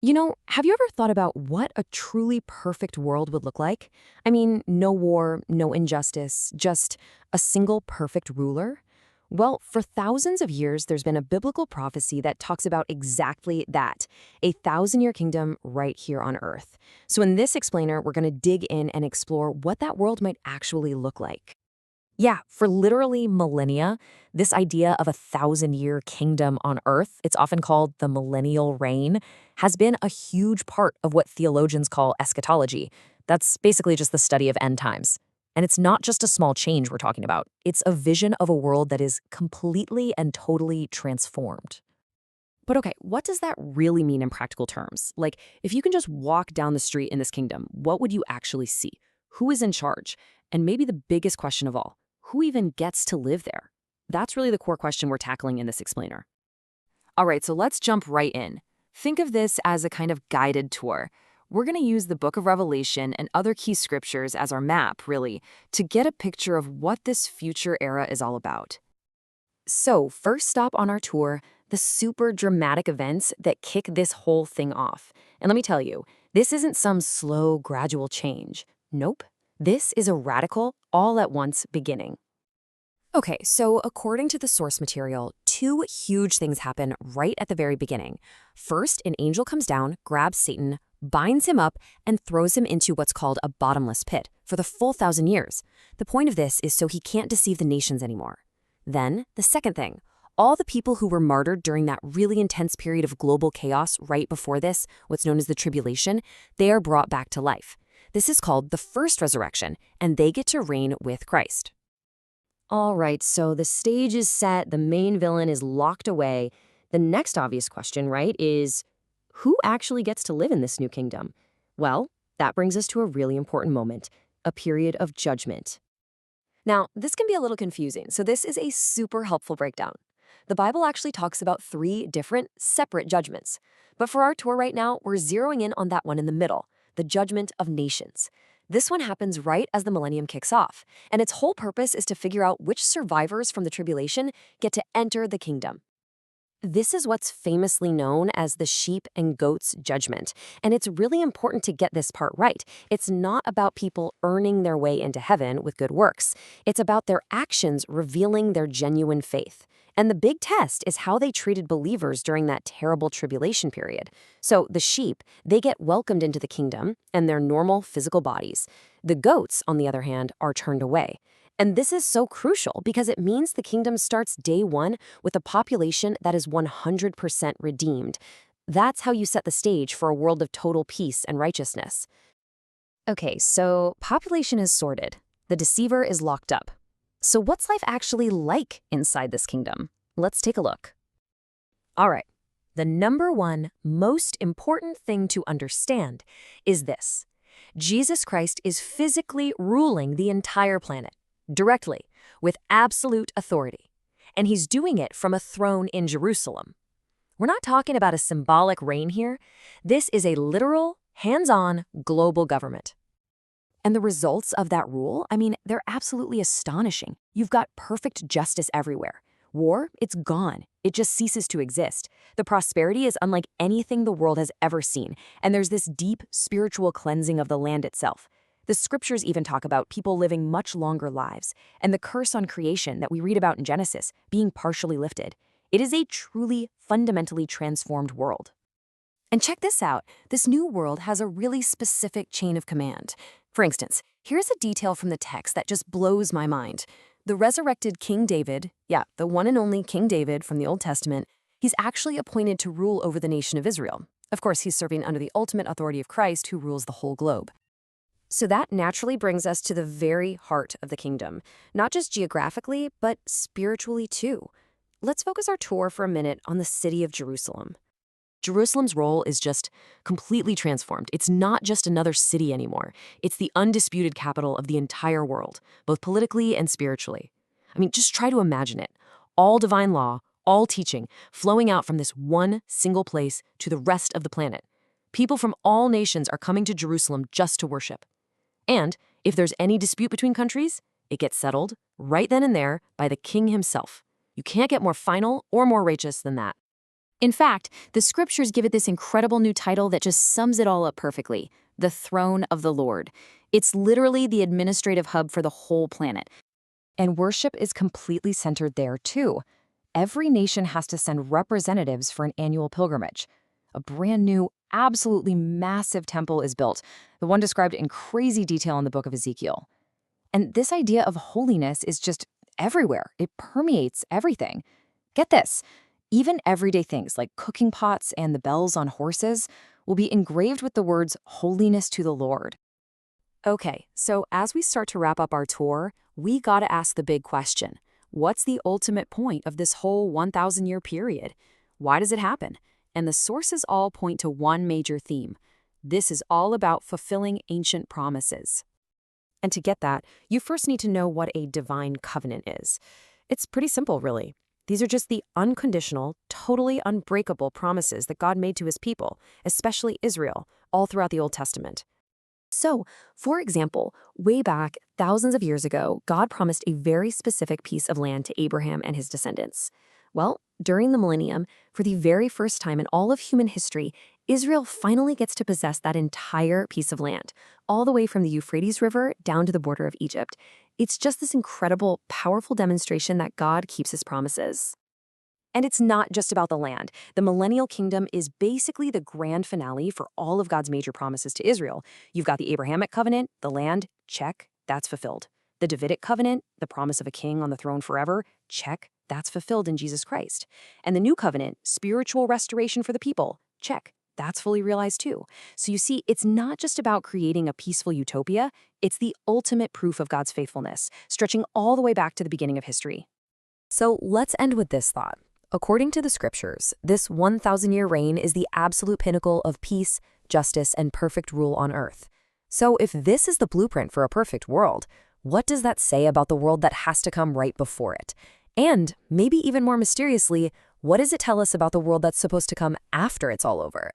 Have you ever thought about what a truly perfect world would look like? I mean, no war, no injustice, just a single perfect ruler? Well, for thousands of years, there's been a biblical prophecy that talks about exactly that, a thousand-year kingdom right here on Earth. So in this explainer, we're going to dig in and explore what that world might actually look like. Yeah, for literally millennia, this idea of a thousand-year kingdom on Earth, it's often called the millennial reign, has been a huge part of what theologians call eschatology. That's basically just the study of end times. And it's not just a small change we're talking about. It's a vision of a world that is completely and totally transformed. But okay, what does that really mean in practical terms? Like, if you can just walk down the street in this kingdom, what would you actually see? Who is in charge? And maybe the biggest question of all, who even gets to live there? That's really the core question we're tackling in this explainer. All right, so let's jump right in. Think of this as a kind of guided tour. We're going to use the book of Revelation and other key scriptures as our map, really, to get a picture of what this future era is all about. So, first stop on our tour, the super dramatic events that kick this whole thing off. And let me tell you, this isn't some slow, gradual change. Nope. This is a radical, all at once beginning. Okay, so according to the source material, two huge things happen right at the very beginning. First, an angel comes down, grabs Satan, binds him up, and throws him into what's called a bottomless pit for the full 1,000 years. The point of this is so he can't deceive the nations anymore. Then, the second thing, all the people who were martyred during that really intense period of global chaos right before this, what's known as the tribulation, they are brought back to life. This is called the first resurrection, and they get to reign with Christ. All right, so the stage is set, the main villain is locked away. The next obvious question, right, is who actually gets to live in this new kingdom? Well, that brings us to a really important moment, a period of judgment. Now, this can be a little confusing, so this is a super helpful breakdown. The Bible actually talks about three different, separate judgments. But for our tour right now, we're zeroing in on that one in the middle, the judgment of nations. This one happens right as the millennium kicks off, and its whole purpose is to figure out which survivors from the tribulation get to enter the kingdom. This is what's famously known as the sheep and goats judgment, and it's really important to get this part right. It's not about people earning their way into heaven with good works. It's about their actions revealing their genuine faith. And the big test is how they treated believers during that terrible tribulation period. So the sheep, they get welcomed into the kingdom and their normal physical bodies. The goats, on the other hand, are turned away. And this is so crucial because it means the kingdom starts day one with a population that is 100% redeemed. That's how you set the stage for a world of total peace and righteousness. Okay, so population is sorted. The deceiver is locked up. So what's life actually like inside this kingdom? Let's take a look. All right, the number one most important thing to understand is this. Jesus Christ is physically ruling the entire planet, directly, with absolute authority. And he's doing it from a throne in Jerusalem. We're not talking about a symbolic reign here. This is a literal, hands-on global government. And the results of that rule, they're absolutely astonishing. You've got perfect justice everywhere. War, it's gone. It just ceases to exist. The prosperity is unlike anything the world has ever seen, and there's this deep spiritual cleansing of the land itself. The scriptures even talk about people living much longer lives, and the curse on creation that we read about in Genesis being partially lifted. It is a truly, fundamentally transformed world. And check this out. This new world has a really specific chain of command. For instance, here's a detail from the text that just blows my mind. The resurrected King David, the one and only King David from the Old Testament, he's actually appointed to rule over the nation of Israel. Of course, he's serving under the ultimate authority of Christ, who rules the whole globe. So that naturally brings us to the very heart of the kingdom, not just geographically, but spiritually too. Let's focus our tour for a minute on the city of Jerusalem. Jerusalem's role is just completely transformed. It's not just another city anymore. It's the undisputed capital of the entire world, both politically and spiritually. Just try to imagine it. All divine law, all teaching, flowing out from this one single place to the rest of the planet. People from all nations are coming to Jerusalem just to worship. And if there's any dispute between countries, it gets settled right then and there by the king himself. You can't get more final or more righteous than that. In fact, the scriptures give it this incredible new title that just sums it all up perfectly: the throne of the Lord. It's literally the administrative hub for the whole planet. And worship is completely centered there, too. Every nation has to send representatives for an annual pilgrimage. A brand new, absolutely massive temple is built, the one described in crazy detail in the book of Ezekiel. And this idea of holiness is just everywhere. It permeates everything. Get this, even everyday things like cooking pots and the bells on horses will be engraved with the words "Holiness to the Lord." Okay, so as we start to wrap up our tour, we gotta ask the big question. What's the ultimate point of this whole 1,000-year period? Why does it happen? And the sources all point to one major theme. This is all about fulfilling ancient promises. And to get that, you first need to know what a divine covenant is. It's pretty simple, really. These are just the unconditional, totally unbreakable promises that God made to his people, especially Israel, all throughout the Old Testament. So, for example, way back thousands of years ago, God promised a very specific piece of land to Abraham and his descendants. Well, during the millennium, for the very first time in all of human history, Israel finally gets to possess that entire piece of land, all the way from the Euphrates River down to the border of Egypt. It's just this incredible, powerful demonstration that God keeps his promises. And it's not just about the land. The Millennial Kingdom is basically the grand finale for all of God's major promises to Israel. You've got the Abrahamic covenant, the land, check, that's fulfilled. The Davidic covenant, the promise of a king on the throne forever, check, that's fulfilled in Jesus Christ. And the new covenant, spiritual restoration for the people, check, that's fully realized too. So you see, it's not just about creating a peaceful utopia, it's the ultimate proof of God's faithfulness, stretching all the way back to the beginning of history. So let's end with this thought. According to the scriptures, this 1,000-year reign is the absolute pinnacle of peace, justice, and perfect rule on earth. So if this is the blueprint for a perfect world, what does that say about the world that has to come right before it? And, maybe even more mysteriously, what does it tell us about the world that's supposed to come after it's all over?